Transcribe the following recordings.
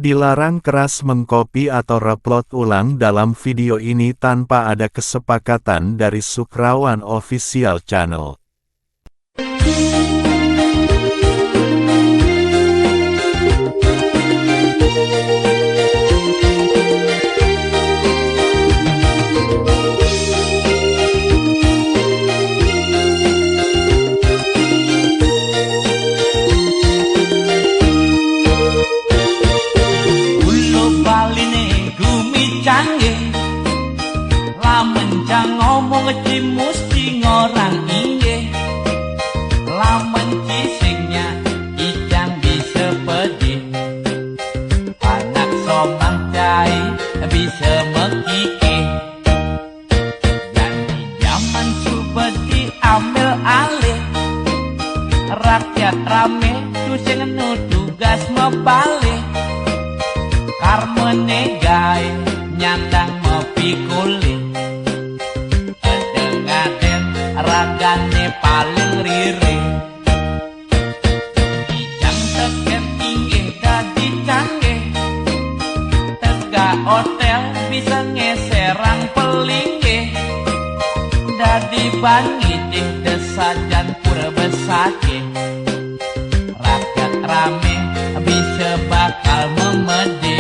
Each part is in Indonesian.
Dilarang keras mengcopy atau reupload ulang dalam video ini tanpa ada kesepakatan dari Sukrawan Official Channel. Lamun jang ngomong mesti ngorang inggih, lamun cisingnya ijang bisa pedih, anak somang cai bisa mengkikih. Dan di zaman coba diambil alih, rakyat rame tusing nu tugas mebalik, karmene gawe nyandang mepikuli, edengaden ragane paling riri. Ijang teken inggih dadi canggih, tega hotel bisa ngeserang pelinggih, dadi bangidih desajan pura besake, rakyat rame bisa bakal memedih.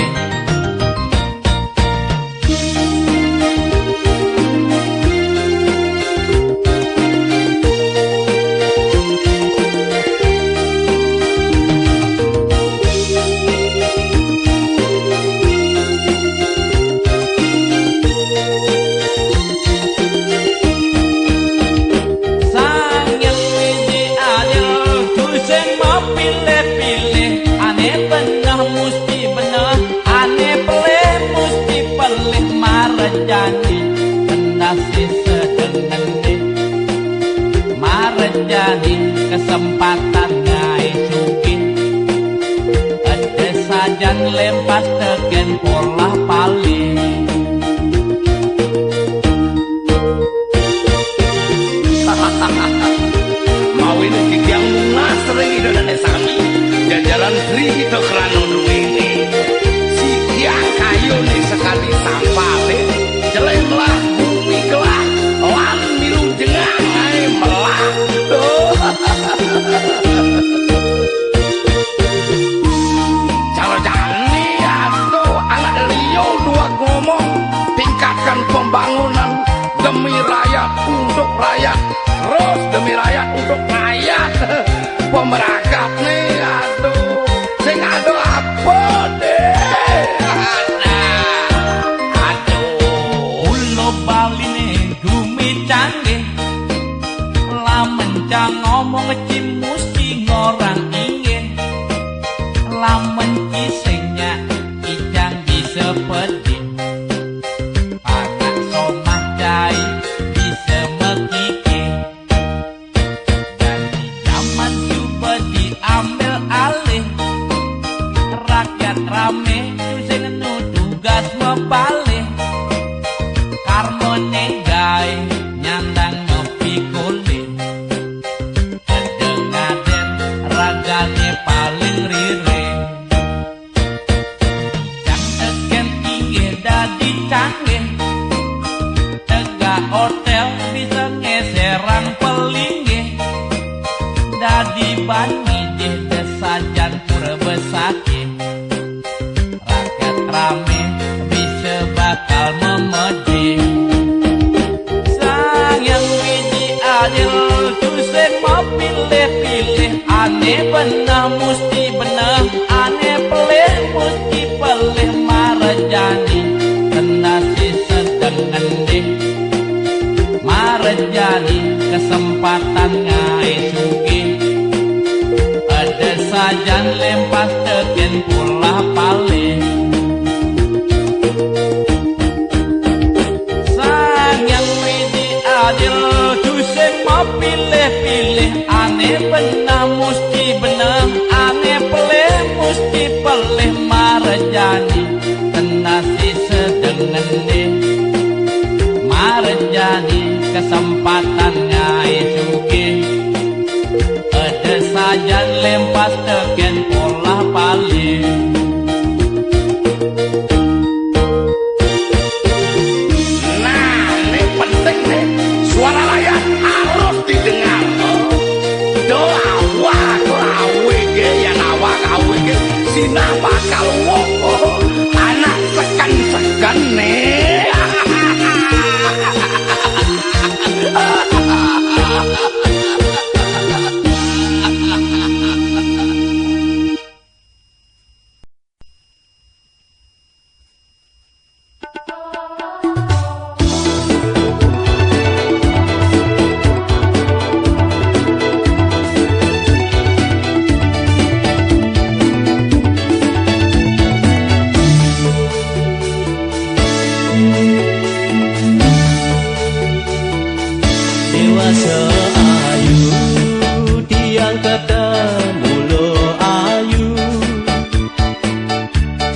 Marejani kendasi sedengende, marejani kesempatan ngai suki, ada sajan lempas teken pola paling. Mau ini kikiang munas sering ida dan esami jajalan Sri kita kerana duwini si kiang kayu nih sekali sampah deh jelemlah bumi kelak lan milu jengah ay melah Carajani atuh anak Leo dua ngomong tingkatkan pembangunan demi rakyat untuk rakyat, terus demi rakyat untuk rakyat. Pemeragat nih aduh sing aduh apa deh Ulo baline gumi canggih, lamun jang ngomong mesti ngorang inggih, lamun cisingnya ijang bisa pedih, anak somah cai bisa mengkikih. Dan di zaman coba diambil alih, rakyat rame tusing nu tugas mebalik, karmone gawe nyandang mepikuli, edengaden ragane paling riri. Ijang teken inggih dadi canggih, tega hotel bisa ngeserang pelinggih, dadi bangidih desajan pura besake, rakyat rame bisa bakal memedih. Sang yang wiji adil tusing mau pilih-pilih, aneh benar mesti benar, aneh pelih mesti pelih. Marejani kendasi sedengende, marejani kesempatan ngai suki, ada sajan lempas teken pula paling. Sang yang widi adil tusing mau pilih-pilih, aneh benar mesti benar, aneh pelih mesti pelih. Marejani kendasi sedengende, marejani kesempatan ngai suki, ada sajan lempas teken pola paling. kalau anak sekan nih. Dewasa ayu tiang ketemu lo ayu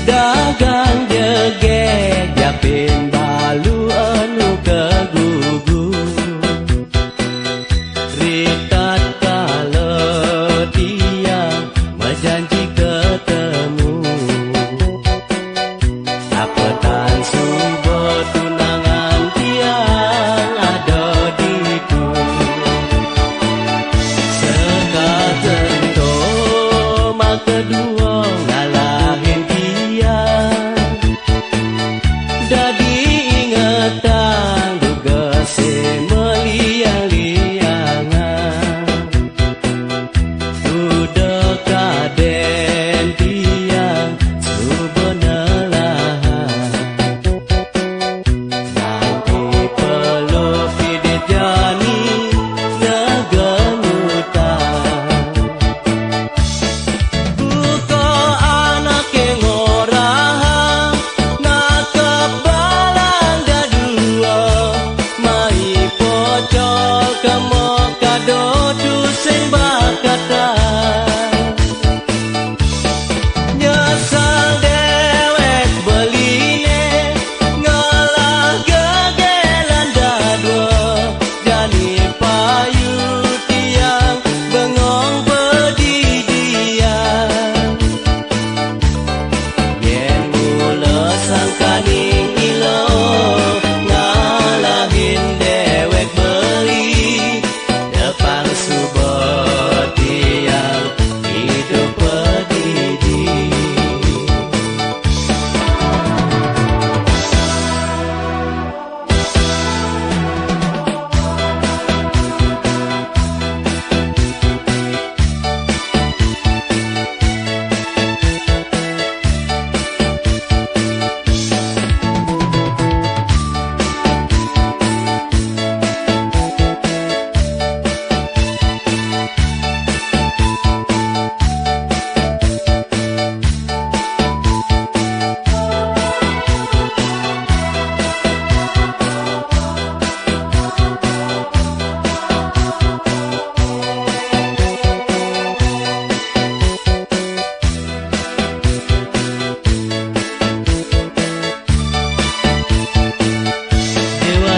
dagang jegek japin balu anu kegugu ritat kala tiang berjanji ketemu apetan subuh tunangan tiang ada di kedua ngalahin dia dadi ingatan duga se meliang-liangan udah kaden dia subhanallah nanti perlu pidit jani naganutan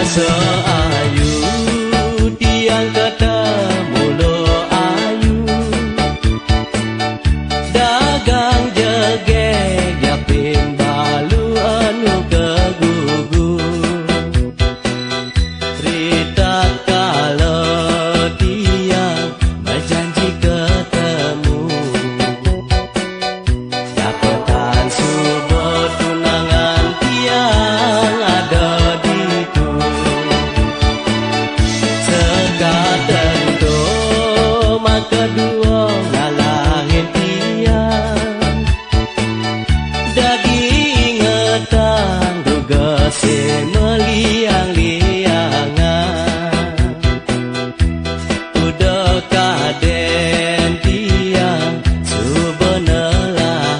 seayu tiang ketemu lo ayu dagang jegek japin balu anu kegugu ritat kala tiang berjanji ketemu dapetan subuh tunangan tiang ada di kedua ngalahin tiang dadi ingatan duga se meliang-liangan udah kaden tiang subhanallah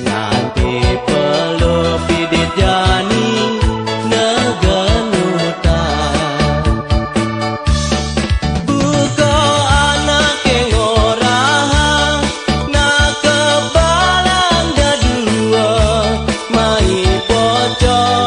nanti perlu pidit jani pocong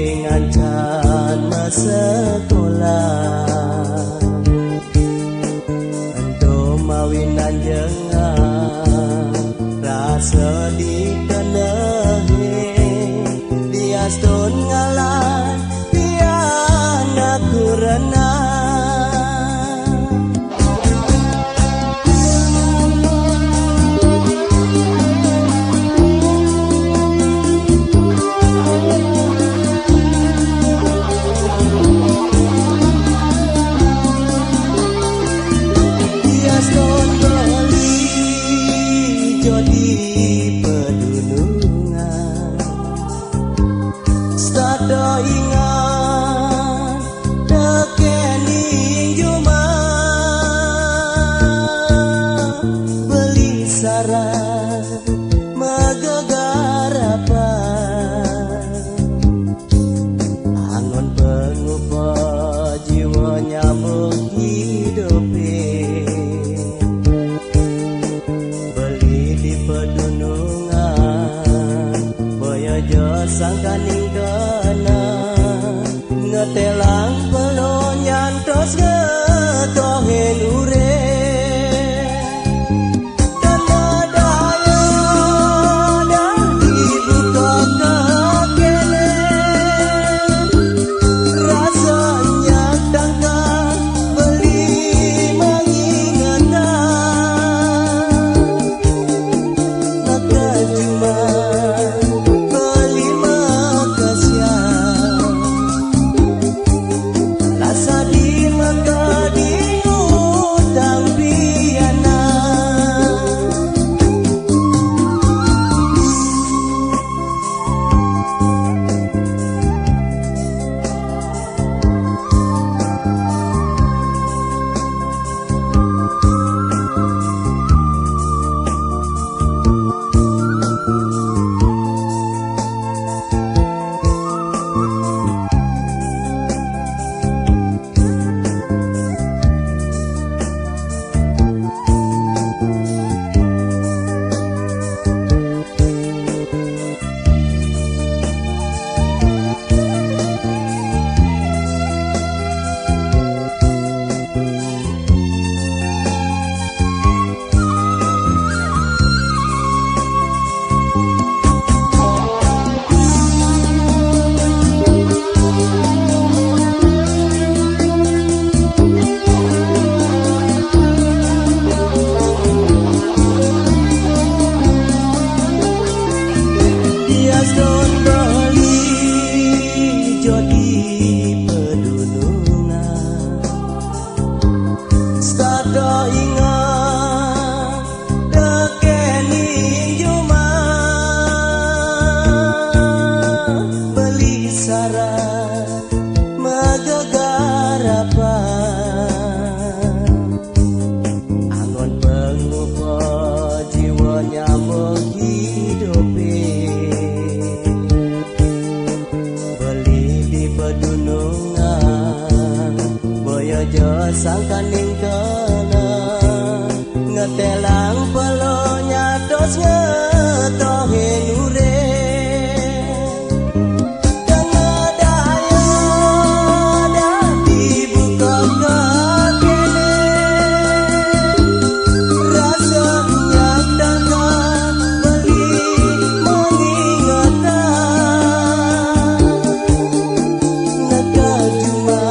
ngancan sekolah ento mawinan jengan rasa dikenehe dia stun ngalan dia aku renang sangkaning kena ngetelang pelonyan tos ngetohen ure dana daya dan dibuka kekele rasanya tangkang beli mengingatkan maka cuma sangkaning kena ngetelang pelonya tos ngetohin ure dana daya dan dibuka kekele rasanya tangkang beli mengingatkan neka cuma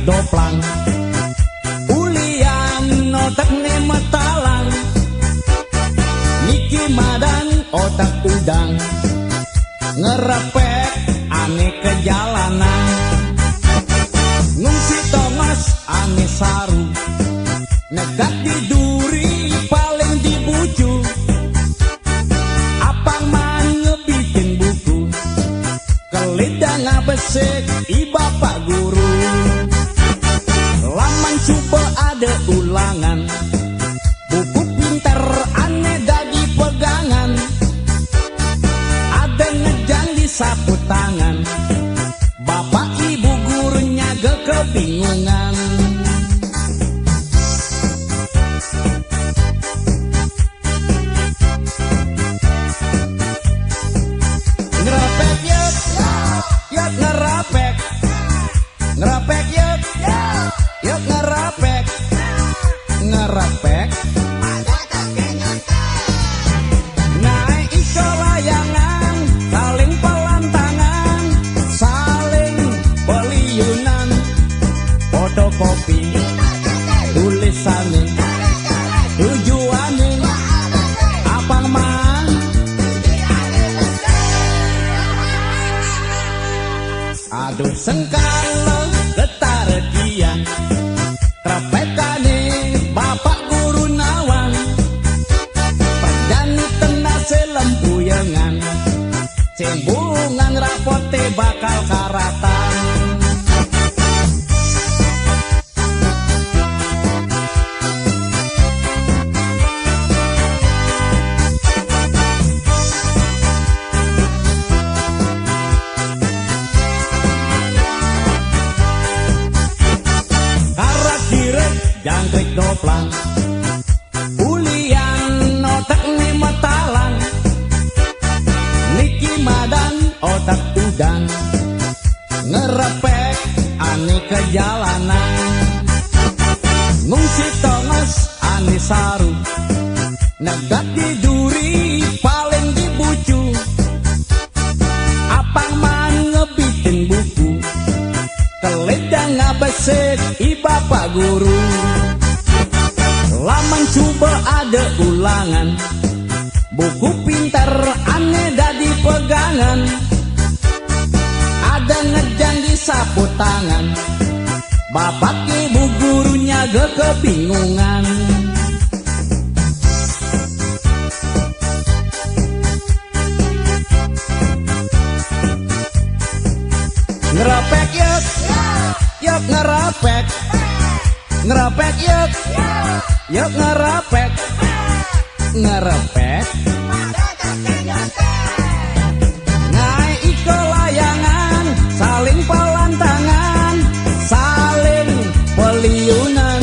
doplang ulian otak ne matalang Niki Madan otak udang ngerepek ane ke jalanan ngungsi Thomas ane saru nekat di duri paling dibuju apang man ngebikin buku kelidang ngabesek i bapak guru laman coba ada ulangan buku pintar ane dadi pegangan ada ngejang di sapu tangan bapak ibu gurunya kebingungan ngerapek yuk yuk ngerapek ngerapek yuk yuk ngerapek ngerapek naik iko layangan saling pelantangan saling beliunan fotokopi tulisannya tujuannya apang man aduh sengkalo getar dia trapekane bapak guru nawang perjani tena selempuyengan cembungan rapote bakal karatan jangkrik doplang ulian otak ni matalang Niki Madan otak udang ngerepek ane ke jalanan ngungsi Thomas ane saru negat di duri paling dibucu apang man ngebikin buku kelidang ngabesek i bapak guru laman coba ada ulangan buku pintar ane dadi pegangan ada ngejang di sapu tangan bapak ibu gurunya kebingungan ngerapek yuk yuk ngerapek ngerapek yuk yuk ngerapek ngerapek naik iko layangan saling pelantangan saling peliunan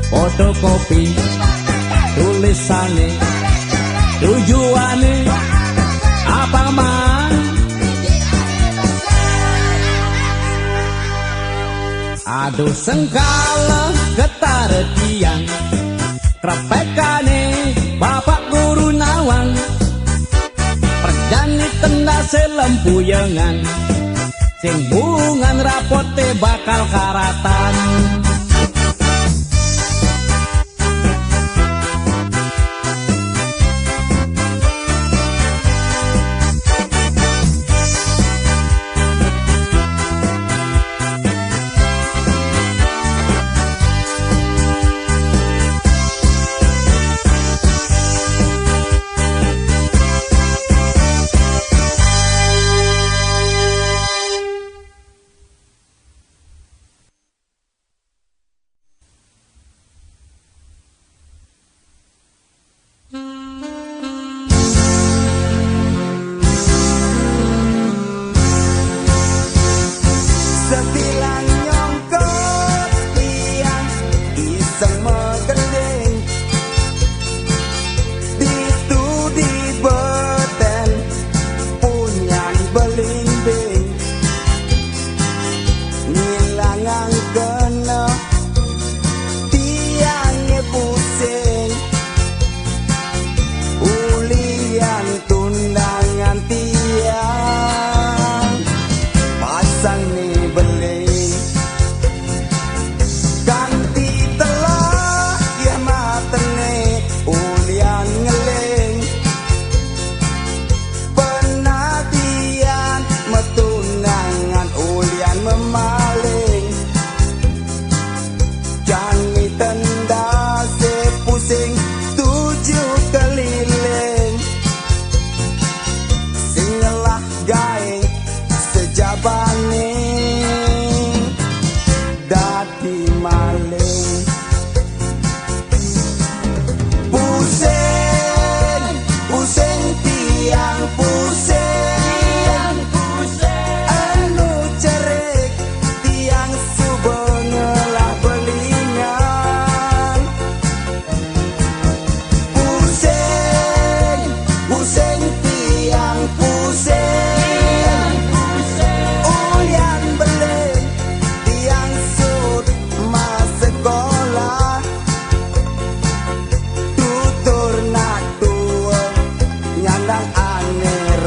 fotokopi tulisannya tujuannya apa man aduh sengkala getar tiang krepekane bapak guru nawang perjani tenda selempuyengan cembungan rapote bakal karatan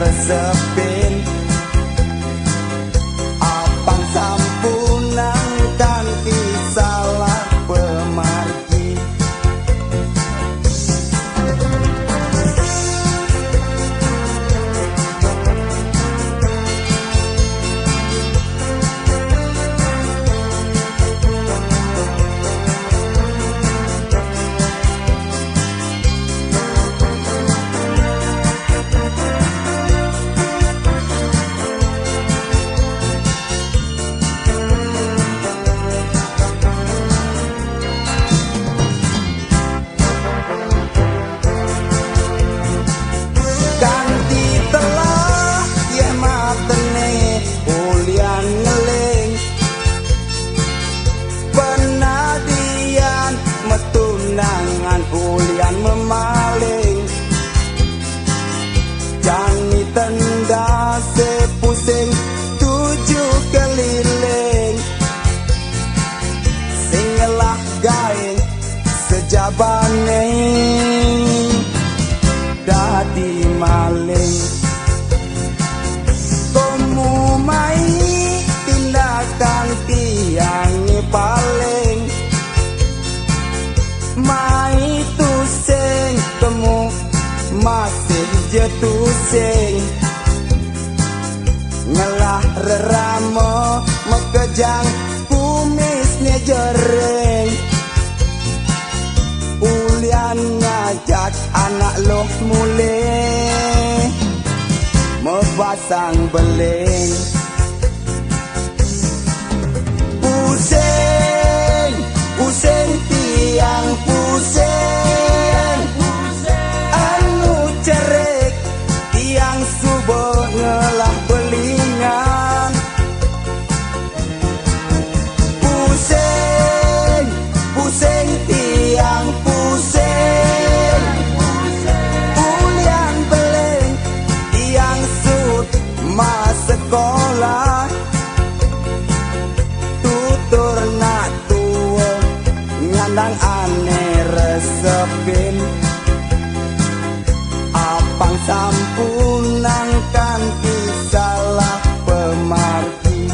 resepin Apang sampunan kan kisalah pemargi Ganti telah ye matene ulian ngeling Penadian metunangan ulian memaling Jani tenda sepusing tujuh keliling Singelah gaing sejabane dadi maling Komu mai tindakan tiang paling Mai tusing temu masih jetusing Ngelah reramo mekejang kumisnya jering Ulian ngajak anak loh mulai Mepasang beling Pusing, pusing tiang pusing Anu cerik tiang subuh ngelah belingan Pusing, pusing tiang pusing Ulian beling tiang sud mas sekolah Tutur nak tua nyandang aneh resepin Apang sampunan kan kisalah pemargi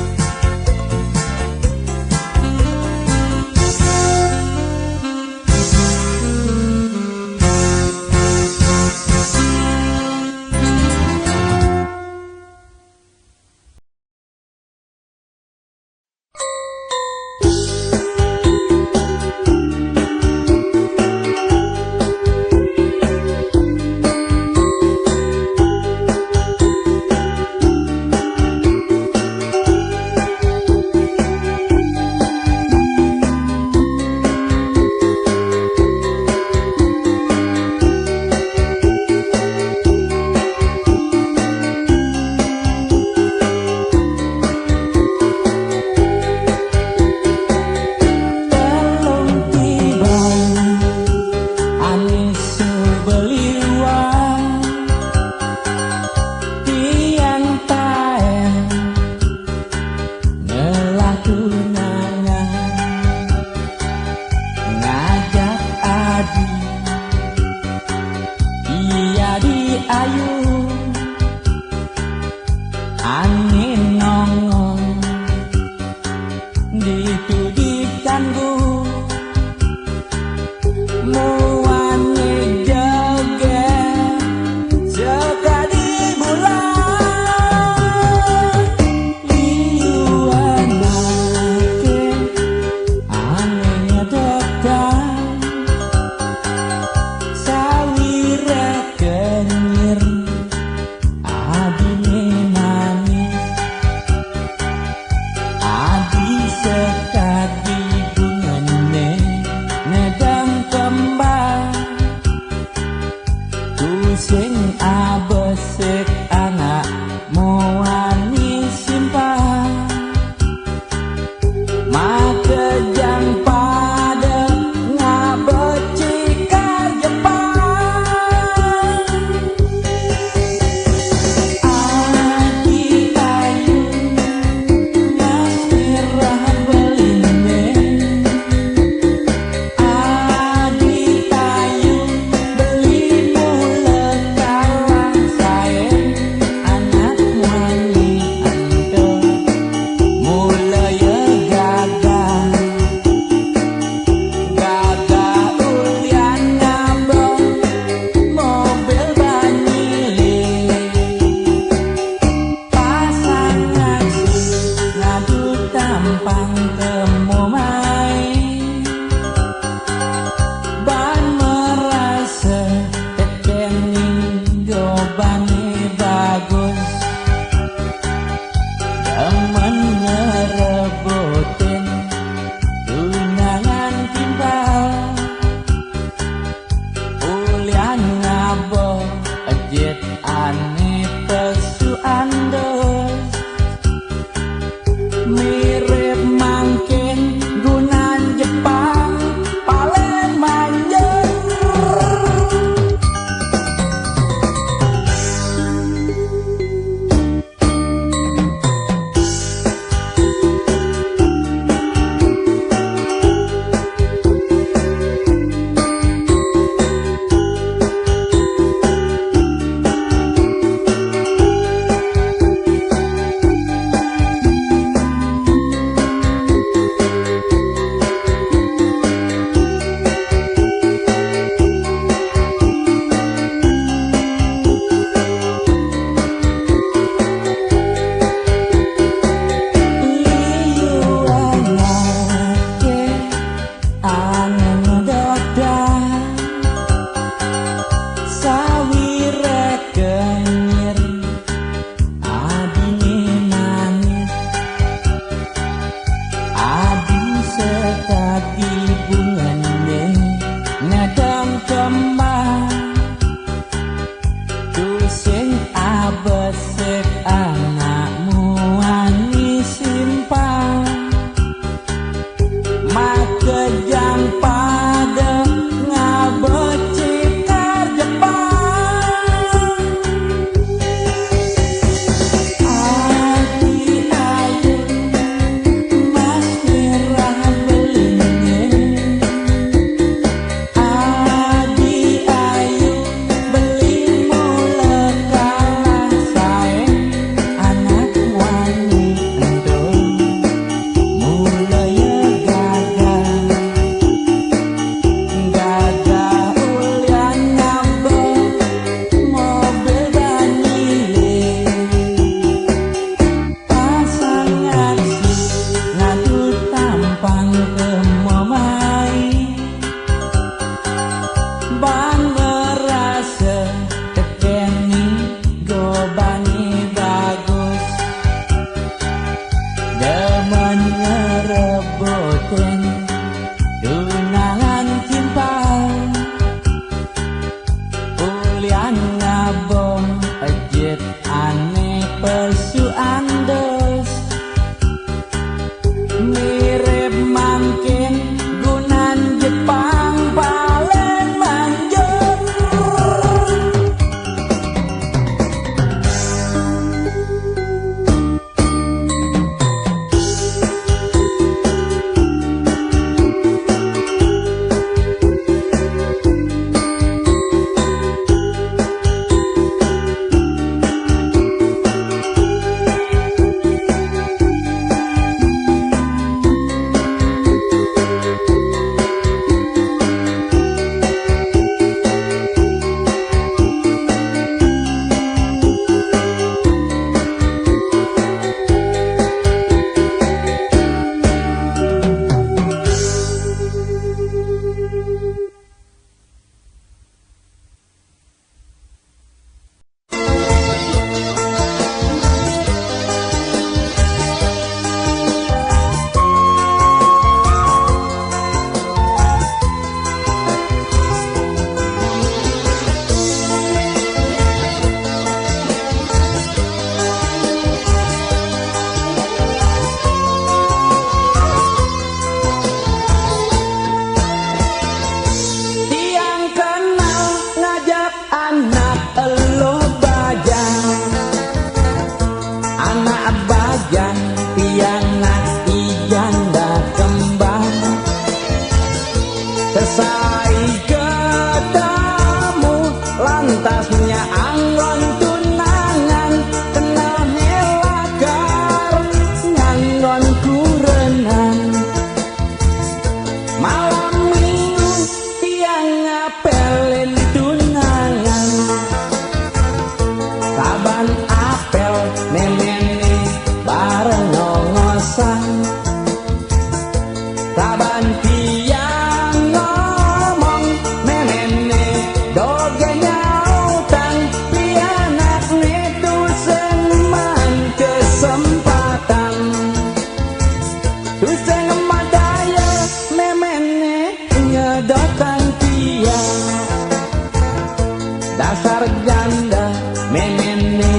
dasar janda memene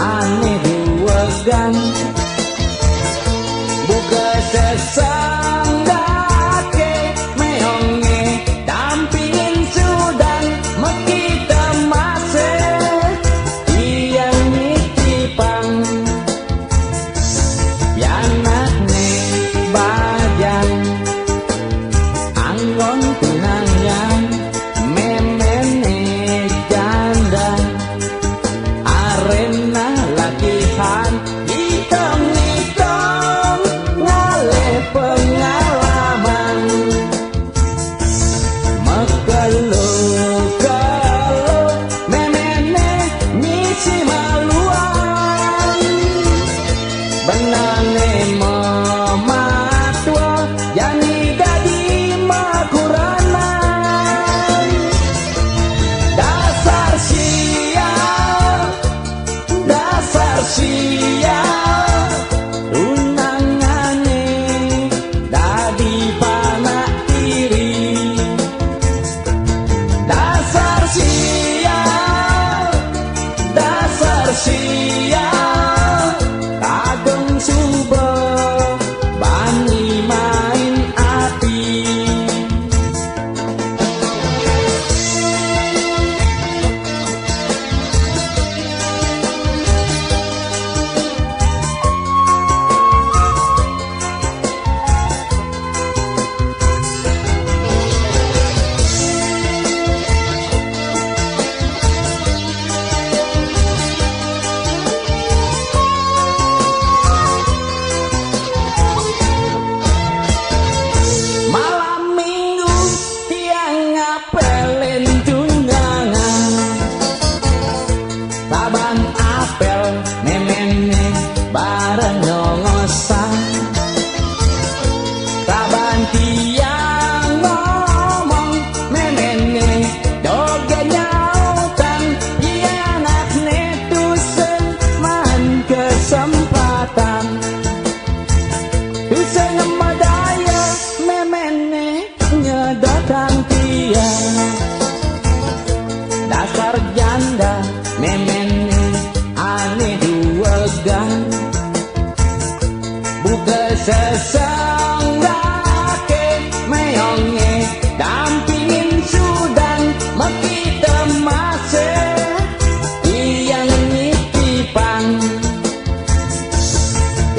aneh duwegan buka sesanggake meonge dampingin sudan mekita mase yang nitipang yanakne bajang anggon tunangan memene janda arena lakihan hitam-hitam ngale pengalaman mekelu-kelu memene misi maluan benane mematua yani dadi makuranan dasar sial tunangane dadi panak diri dasar sial kagem suba bani main api malam minggu tiang ngapelin tunangan saban apel memene bareng nyongosan saban tiang ngomong memene doge nyautan yanakne tusen man kesempatan tusen ngemadaya memene nyedotang tiang dasar janda memene aneh duwegan buka sesanggake meonge dampingin sudan mekita mase yang nitipang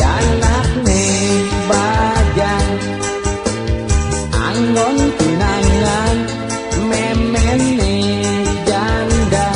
yanakne bajang anggon tunangan memene janda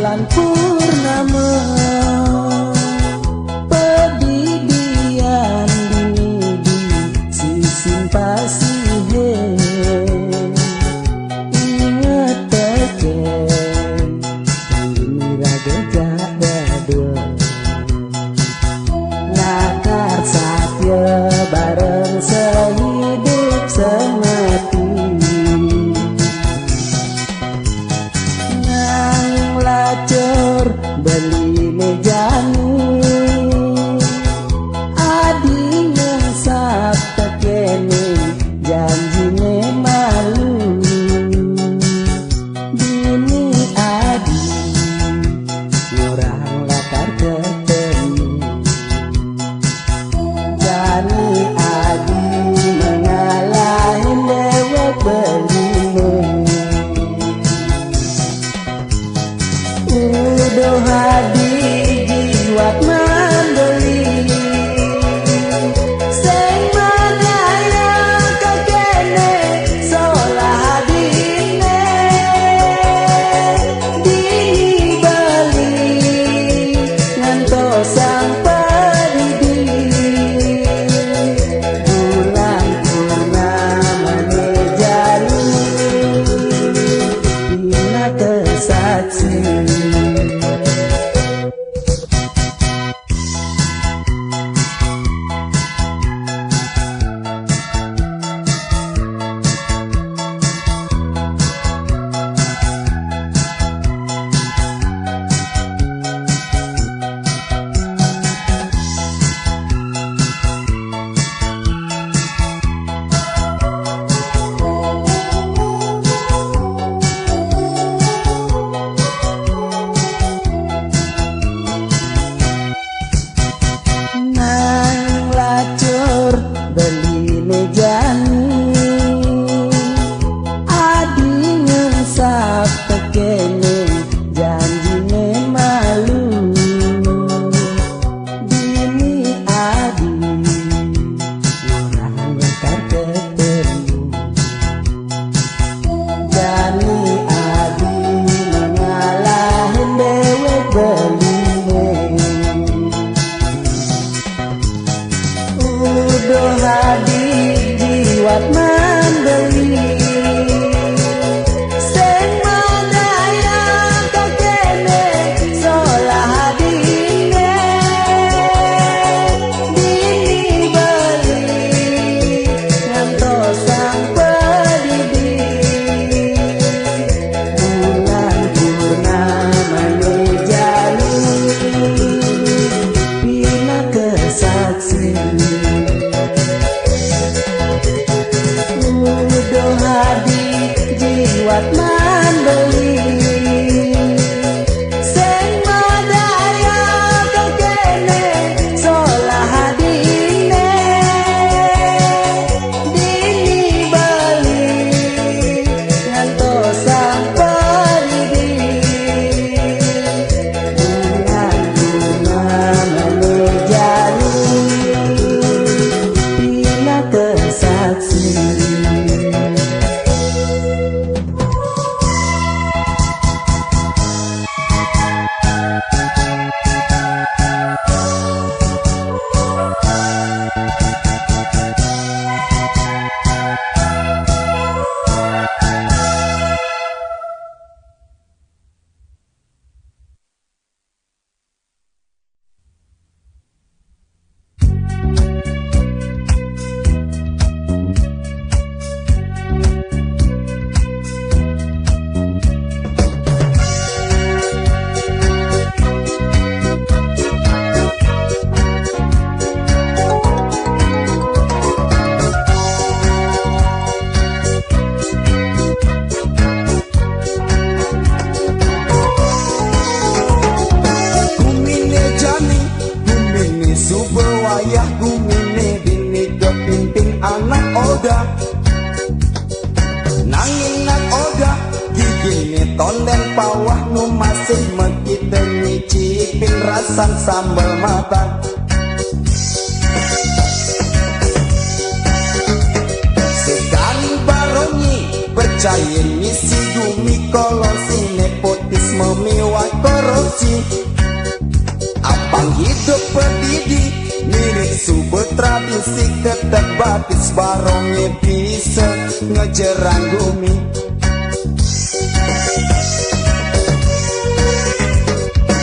bulan purnama, pedidian dini di sisim pasihe. Ingat teken ini gejak dadua, nakar satya bareng sehidup semati. Lacur beli mejani, adi ngesap tekene janjine malu. Bini adi orang lakar ketemu, jani adi mengalahin dewek beline. Udah hadir jiwat mandeli, sing menaya kekene solah hadine. Dini bali ngantos sang pedidi, bulan purnama jali dina kesaksi. Nang lacur beli mejani, adi ngesap tekene janjine malu. Bini adi orang lakar ketemu, jani adi mengalahin dewek beline. Udah hadir jiwat mandeli, sing menaya kekene solah hadine. Dini bali ngantos sang pedidi, bulan purnama jali dina kesaksi. Udah hadir jiwat mandeli, sing menaya kekene solah hadine. Dini bali ngantos sang pedidi, bulan purnama jali dina kesaksi. Tonden pawah nu masih mekite nyicipin rasan sambal mata. Sekali barongi percaya misi dumi kalau si nepotisme miwak korupsi. Abang hidup pendidik, mirip sumber tradisi, keterbatis barongnya bisa ngejerang bumi.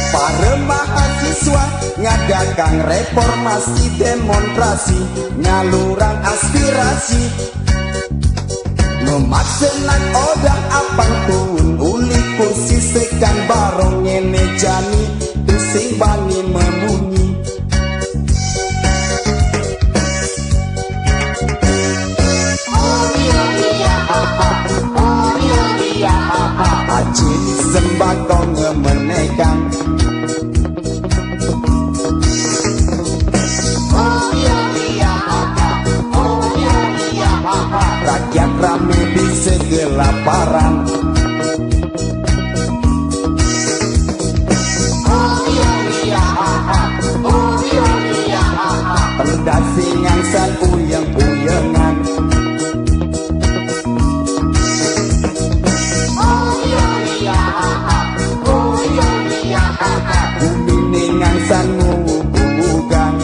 Para mahasiswa ngadakan reformasi demonstrasi, nyalurang aspirasi, memaksa nak odang apang tuun uli kursi sekan barong ngene jani pusing bani memunyi. Acin sembako ngemenekang, rakyat rame bisa kelaparan. Pendasi ngangsan uyang-uyangan, bumi ni ngangsan ngugu-ngugang.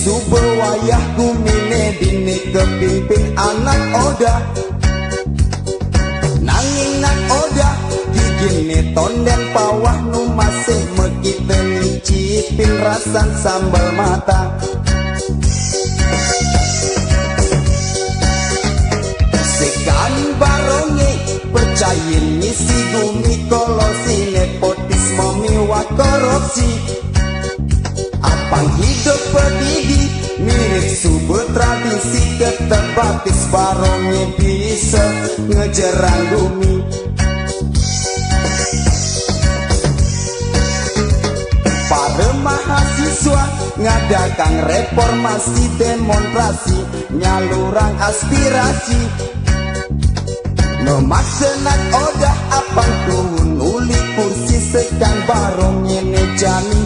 Subawayah kumine dini kepimpin anak oda, nanging nak oda gigini tonden pawah nu masih mekite nyicipin rasan sambal mata. Sekan barongi percayin ngisi gumi kolosi, nepotisme miwah korupsi. Abang hidup pendidik, mirip sumber tradisi, keterbatis barongnya bisa ngejerang bumi. Para mahasiswa ngadakan reformasi demonstrasi, nyalurang aspirasi, memaksa nak odah apang tuhun uli kursi sekan barongnya nejani